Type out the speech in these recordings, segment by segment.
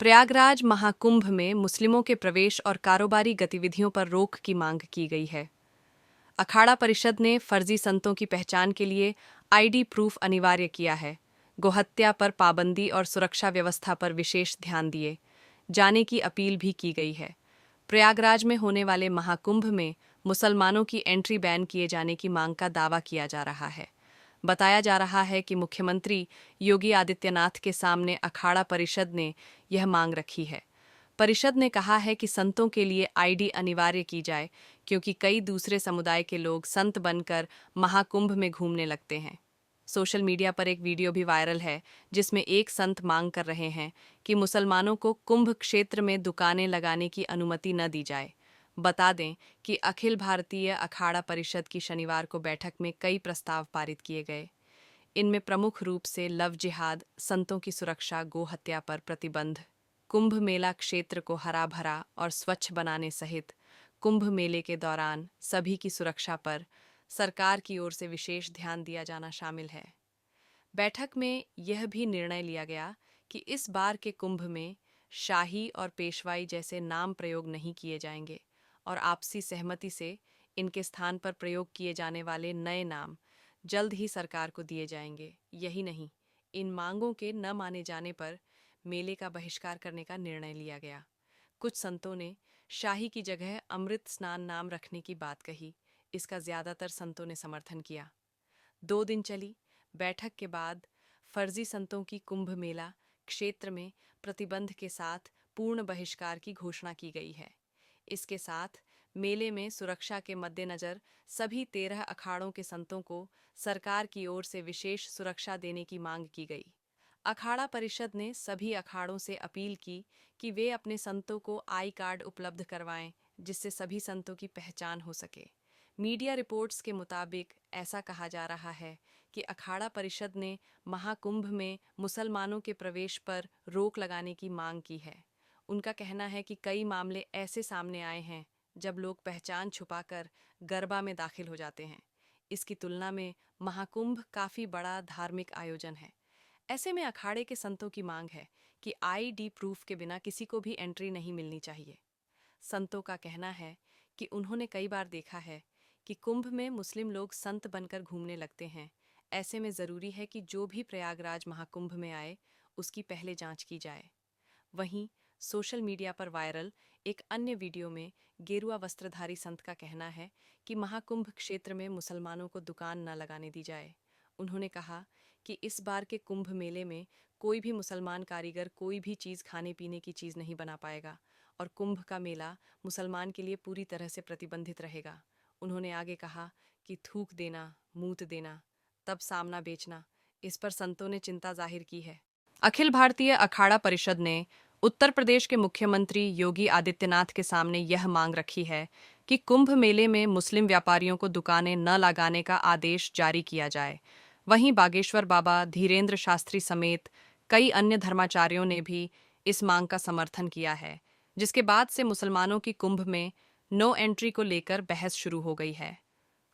प्रयागराज महाकुंभ में मुस्लिमों के प्रवेश और कारोबारी गतिविधियों पर रोक की मांग की गई है। अखाड़ा परिषद ने फर्जी संतों की पहचान के लिए आईडी प्रूफ अनिवार्य किया है। गोहत्या पर पाबंदी और सुरक्षा व्यवस्था पर विशेष ध्यान दिए जाने की अपील भी की गई है। प्रयागराज में होने वाले महाकुंभ में मुसलमानों की एंट्री बैन किए जाने की मांग का दावा किया जा रहा है। बताया जा रहा है कि मुख्यमंत्री योगी आदित्यनाथ के सामने अखाड़ा परिषद ने यह मांग रखी है। परिषद ने कहा है कि संतों के लिए आईडी अनिवार्य की जाए, क्योंकि कई दूसरे समुदाय के लोग संत बनकर महाकुंभ में घूमने लगते हैं। सोशल मीडिया पर एक वीडियो भी वायरल है, जिसमें एक संत मांग कर रहे हैं कि मुसलमानों को कुंभ क्षेत्र में दुकानें लगाने की अनुमति न दी जाए। बता दें कि अखिल भारतीय अखाड़ा परिषद की शनिवार को बैठक में कई प्रस्ताव पारित किए गए। इनमें प्रमुख रूप से लव जिहाद, संतों की सुरक्षा, गो हत्या पर प्रतिबंध, कुंभ मेला क्षेत्र को हरा भरा और स्वच्छ बनाने सहित कुंभ मेले के दौरान सभी की सुरक्षा पर सरकार की ओर से विशेष ध्यान दिया जाना शामिल है। बैठक में यह भी निर्णय लिया गया कि इस बार के कुंभ में शाही और पेशवाई जैसे नाम प्रयोग नहीं किए जाएंगे और आपसी सहमति से इनके स्थान पर प्रयोग किए जाने वाले नए नाम जल्द ही सरकार को दिए जाएंगे। यही नहीं, इन मांगों के न माने जाने पर मेले का बहिष्कार करने का निर्णय लिया गया। कुछ संतों ने शाही की जगह अमृत स्नान नाम रखने की बात कही। इसका ज्यादातर संतों ने समर्थन किया। 2 दिन चली बैठक के बाद फर्जी संतों की कुंभ मेला क्षेत्र में प्रतिबंध के साथ पूर्ण बहिष्कार की घोषणा की गई है। इसके साथ मेले में सुरक्षा के मद्देनजर सभी 13 अखाड़ों के संतों को सरकार की ओर से विशेष सुरक्षा देने की मांग की गई। अखाड़ा परिषद ने सभी अखाड़ों से अपील की कि वे अपने संतों को आई कार्ड उपलब्ध करवाएं, जिससे सभी संतों की पहचान हो सके। मीडिया रिपोर्ट्स के मुताबिक ऐसा कहा जा रहा है कि अखाड़ा परिषद ने महाकुंभ में मुसलमानों के प्रवेश पर रोक लगाने की मांग की है। उनका कहना है कि कई मामले ऐसे सामने आए हैं जब लोग पहचान छुपाकर गरबा में दाखिल हो जाते हैं। इसकी तुलना में महाकुंभ काफी बड़ा धार्मिक आयोजन है। ऐसे में अखाड़े के संतों की मांग है कि आईडी प्रूफ के बिना किसी को भी एंट्री नहीं मिलनी चाहिए। संतों का कहना है कि उन्होंने कई बार देखा है कि कुंभ में मुस्लिम लोग संत बनकर घूमने लगते हैं। ऐसे में जरूरी है कि जो भी प्रयागराज महाकुंभ में आए, उसकी पहले जांच की जाए। वहीं सोशल मीडिया पर वायरल एक अन्य वीडियो में गेरुआ वस्त्रधारी संत का कहना है कि महाकुंभ क्षेत्र में मुसलमानों को दुकान न लगाने दी जाए। उन्होंने कहा कि इस बार के कुंभ मेले में कोई भी मुसलमान कारीगर कोई भी चीज़ खाने पीने की चीज़ नहीं बना पाएगा और कुंभ का मेला मुसलमान के लिए पूरी तरह से प्रतिबंधित रहेगा। उन्होंने आगे कहा कि थूक देना, मूत देना, तब सामना बेचना, इस पर संतों ने चिंता जाहिर की है। अखिल भारतीय अखाड़ा परिषद ने उत्तर प्रदेश के मुख्यमंत्री योगी आदित्यनाथ के सामने यह मांग रखी है कि कुंभ मेले में मुस्लिम व्यापारियों को दुकानें न लगाने का आदेश जारी किया जाए। वहीं बागेश्वर बाबा धीरेन्द्र शास्त्री समेत कई अन्य धर्माचार्यों ने भी इस मांग का समर्थन किया है, जिसके बाद से मुसलमानों की कुंभ में नो एंट्री को लेकर बहस शुरू हो गई है।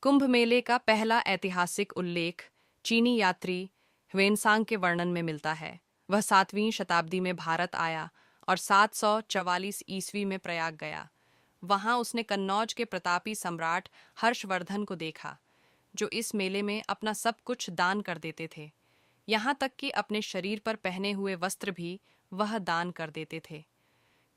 कुंभ मेले का पहला ऐतिहासिक उल्लेख चीनी यात्री ह्वेनसांग के वर्णन में मिलता है। वह 7वीं शताब्दी में भारत आया और 744 ईस्वी में प्रयाग गया। वहां उसने कन्नौज के प्रतापी सम्राट हर्षवर्धन को देखा, जो इस मेले में अपना सब कुछ दान कर देते थे। यहाँ तक कि अपने शरीर पर पहने हुए वस्त्र भी वह दान कर देते थे।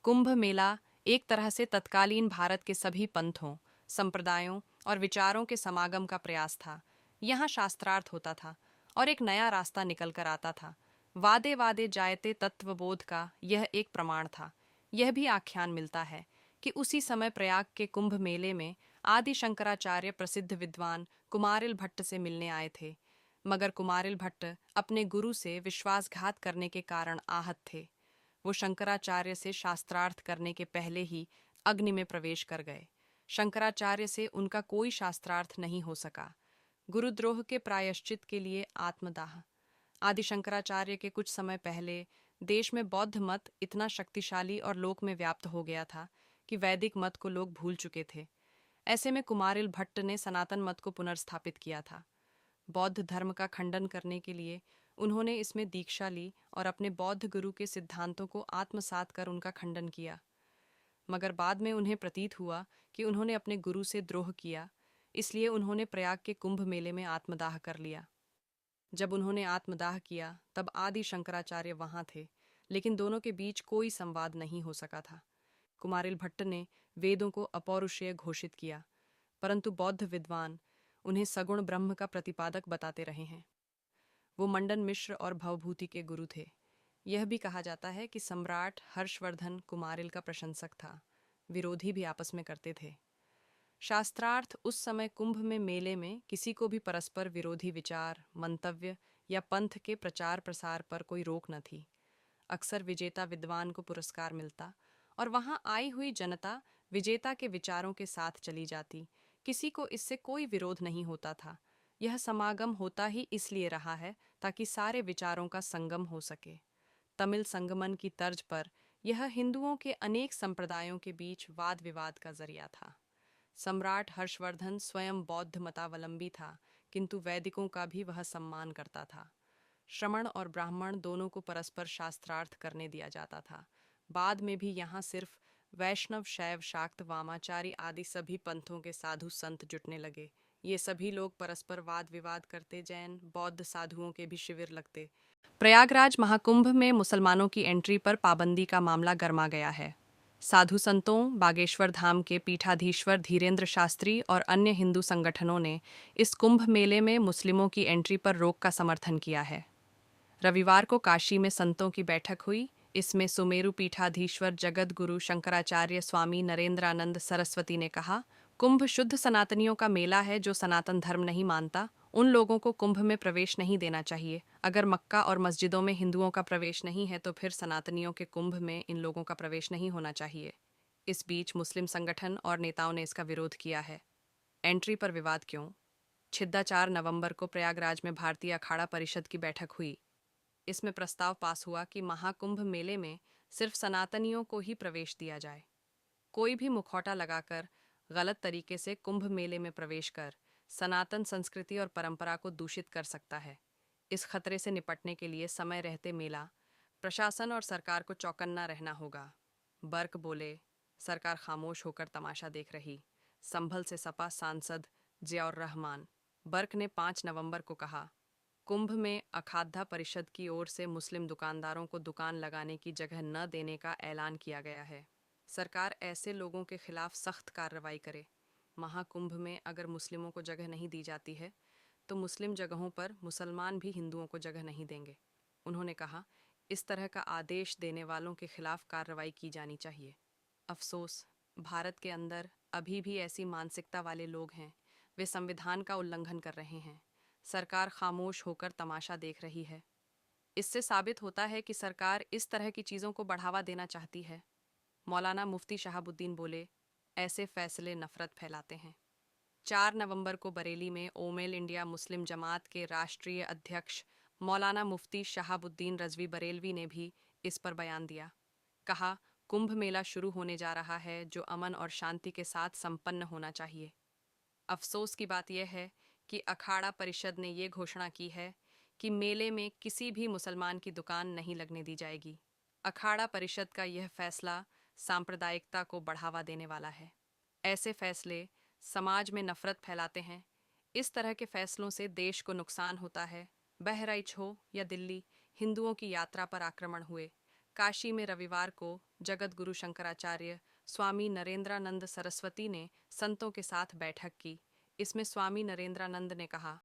कुंभ मेला एक तरह से तत्कालीन भारत के सभी पंथों, संप्रदायों और विचारों के समागम का प्रयास था। यहाँ शास्त्रार्थ होता था और एक नया रास्ता निकल कर आता था। वादे वादे जायते तत्वबोध का यह एक प्रमाण था। यह भी आख्यान मिलता है कि उसी समय प्रयाग के कुंभ मेले में आदि शंकराचार्य प्रसिद्ध विद्वान कुमारिल भट्ट से मिलने आए थे, मगर कुमारिल भट्ट अपने गुरु से विश्वासघात करने के कारण आहत थे। वो शंकराचार्य से शास्त्रार्थ करने के पहले ही अग्नि में प्रवेश कर गए। शंकराचार्य से उनका कोई शास्त्रार्थ नहीं हो सका। गुरुद्रोह के प्रायश्चित के लिए आत्मदाह। आदि शंकराचार्य के कुछ समय पहले देश में बौद्ध मत इतना शक्तिशाली और लोक में व्याप्त हो गया था कि वैदिक मत को लोग भूल चुके थे। ऐसे में कुमारिल भट्ट ने सनातन मत को पुनर्स्थापित किया था। बौद्ध धर्म का खंडन करने के लिए उन्होंने इसमें दीक्षा ली और अपने बौद्ध गुरु के सिद्धांतों को आत्मसात कर उनका खंडन किया। मगर बाद में उन्हें प्रतीत हुआ कि उन्होंने अपने गुरु से द्रोह किया, इसलिए उन्होंने प्रयाग के कुंभ मेले में आत्मदाह कर लिया। जब उन्होंने आत्मदाह किया तब आदि शंकराचार्य वहां थे, लेकिन दोनों के बीच कोई संवाद नहीं हो सका था। कुमारिल भट्ट ने वेदों को अपौरुषेय घोषित किया, परंतु बौद्ध विद्वान उन्हें सगुण ब्रह्म का प्रतिपादक बताते रहे हैं। वो मंडन मिश्र और भवभूति के गुरु थे। यह भी कहा जाता है कि सम्राट हर्षवर्धन कुमारिल का प्रशंसक था। विरोधी भी आपस में करते थे। शास्त्रार्थ उस समय कुंभ में मेले में किसी को भी परस्पर विरोधी विचार, मंतव्य या पंथ के प्रचार प्रसार पर कोई रोक न थी। अक्सर विजेता विद्वान को पुरस्कार मिलता और वहां आई हुई जनता विजेता के विचारों के साथ चली जाती। किसी को इससे कोई विरोध नहीं होता था। यह समागम होता ही इसलिए रहा है ताकि सारे विचारों का संगम हो सके। तमिल संगमन की तर्ज पर यह हिंदुओं के अनेक संप्रदायों के बीच वाद विवाद का जरिया था। सम्राट हर्षवर्धन स्वयं बौद्ध मतावलंबी था, किंतु वैदिकों का भी वह सम्मान करता था। श्रमण और ब्राह्मण दोनों को परस्पर शास्त्रार्थ करने दिया जाता था। बाद में भी यहाँ सिर्फ वैष्णव, शैव, शाक्त, वामाचारी आदि सभी पंथों के साधु संत जुटने लगे। ये सभी लोग परस्पर वाद विवाद करते। जैन बौद्ध साधुओं के भी शिविर लगते। प्रयागराज महाकुंभ में मुसलमानों की एंट्री पर पाबंदी का मामला गर्मा गया है। साधु संतों, बागेश्वर धाम के पीठाधीश्वर धीरेन्द्र शास्त्री और अन्य हिंदू संगठनों ने इस कुंभ मेले में मुस्लिमों की एंट्री पर रोक का समर्थन किया है। रविवार को काशी में संतों की बैठक हुई। इसमें सुमेरु पीठाधीश्वर जगत गुरु शंकराचार्य स्वामी नरेंद्रानंद सरस्वती ने कहा, कुंभ शुद्ध सनातनियों का मेला है। जो सनातन धर्म नहीं मानता उन लोगों को कुंभ में प्रवेश नहीं देना चाहिए। अगर मक्का और मस्जिदों में हिंदुओं का प्रवेश नहीं है तो फिर सनातनियों के कुंभ में इन लोगों का प्रवेश नहीं होना चाहिए। इस बीच मुस्लिम संगठन और नेताओं ने इसका विरोध किया है। एंट्री पर विवाद क्यों? छिद्दा 4 नवंबर को प्रयागराज में भारतीय अखाड़ा परिषद की बैठक हुई। इसमें प्रस्ताव पास हुआ कि महाकुंभ मेले में सिर्फ सनातनियों को ही प्रवेश दिया जाए। कोई भी मुखौटा लगाकर गलत तरीके से कुंभ मेले में प्रवेश कर सनातन संस्कृति और परंपरा को दूषित कर सकता है। इस खतरे से निपटने के लिए समय रहते मेला प्रशासन और सरकार को चौकन्ना रहना होगा। बर्क बोले, सरकार खामोश होकर तमाशा देख रही। संभल से सपा सांसद जियाउर रहमान। बर्क ने 5 नवंबर को कहा, कुंभ में अखाड़ा परिषद की ओर से मुस्लिम दुकानदारों को दुकान लगाने की जगह न देने का ऐलान किया गया है। सरकार ऐसे लोगों के खिलाफ सख्त कार्रवाई करे। महाकुंभ में अगर मुस्लिमों को जगह नहीं दी जाती है तो मुस्लिम जगहों पर मुसलमान भी हिंदुओं को जगह नहीं देंगे। उन्होंने कहा, इस तरह का आदेश देने वालों के खिलाफ कार्रवाई की जानी चाहिए। अफसोस, भारत के अंदर अभी भी ऐसी मानसिकता वाले लोग हैं। वे संविधान का उल्लंघन कर रहे हैं। सरकार खामोश होकर तमाशा देख रही है। इससे साबित होता है कि सरकार इस तरह की चीज़ों को बढ़ावा देना चाहती है। मौलाना मुफ्ती शहाबुद्दीन बोले, ऐसे फैसले नफरत फैलाते हैं। 4 नवंबर को बरेली में ओमेल इंडिया मुस्लिम जमात के राष्ट्रीय अध्यक्ष मौलाना मुफ्ती शहाबुद्दीन रजवी बरेलवी ने भी इस पर बयान दिया। कहा, कुंभ मेला शुरू होने जा रहा है जो अमन और शांति के साथ संपन्न होना चाहिए। अफसोस की बात यह है कि अखाड़ा परिषद ने ये घोषणा की है कि मेले में किसी भी मुसलमान की दुकान नहीं लगने दी जाएगी। अखाड़ा परिषद का यह फैसला सांप्रदायिकता को बढ़ावा देने वाला है। ऐसे फैसले समाज में नफरत फैलाते हैं। इस तरह के फैसलों से देश को नुकसान होता है। बहराइच हो या दिल्ली, हिंदुओं की यात्रा पर आक्रमण हुए। काशी में रविवार को जगत गुरु शंकराचार्य स्वामी नरेंद्रानंद सरस्वती ने संतों के साथ बैठक की। इसमें स्वामी नरेंद्रानंद ने कहा,